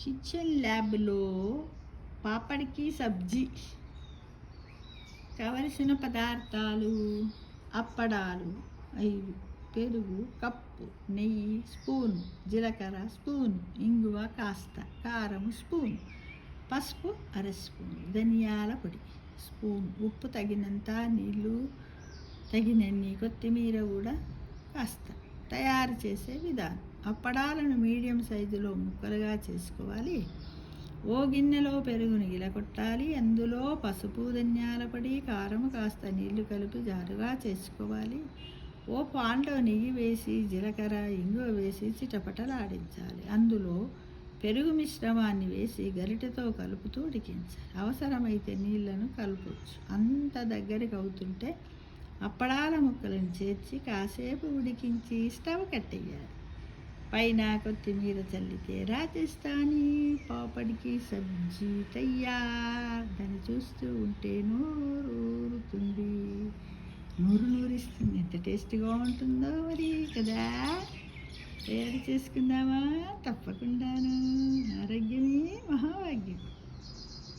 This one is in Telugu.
కిచెన్ ల్యాబ్లో పాపడికి సబ్జీ కావలసిన పదార్థాలు: అప్పడాలు 5, పెరుగు కప్పు, నెయ్యి స్పూను, జీలకర్ర స్పూను, ఇంగువ కాస్త, కారం స్పూను, పసుపు అర స్పూను, ధనియాల పొడి స్పూన్, ఉప్పు తగినంత, నీళ్ళు తగినన్ని, కొత్తిమీర కూడా కాస్త. తయారు చేసే విధానం: అప్పడాలను మీడియం సైజులో ముక్కలుగా చేసుకోవాలి. ఓ గిన్నెలో పెరుగుని గిలకొట్టాలి. అందులో పసుపు, ధనియాల పొడి, కారం, కాస్త నీళ్లు కలిపి జారుగా చేసుకోవాలి. ఓ పాన్లో నెయ్యి వేసి జీలకర్ర, ఇంగువ వేసి చిటపటలాడించాలి. అందులో పెరుగు మిశ్రమాన్ని వేసి గరిటెతో కలుపుతూ ఉడికించాలి. అవసరమైతే నీళ్లను కలపవచ్చు. అంత దగ్గరికి అవుతుంటే అప్పడాల ముక్కలను చేర్చి కాసేపు ఉడికించి స్టవ్ కట్టేయాలి. పైన కొత్తిమీర చల్లితే రాజస్థానీ పాపడికి సబ్జీ తయారు. దాన్ని చూస్తూ ఉంటే నూరుతుంది, నూరిస్తుంది. ఎంత టేస్టీగా ఉంటుందో మరి కదా. తయారు చేసుకుందామా? తప్పకుండాను. ఆరోగ్యమే మహాభాగ్యం.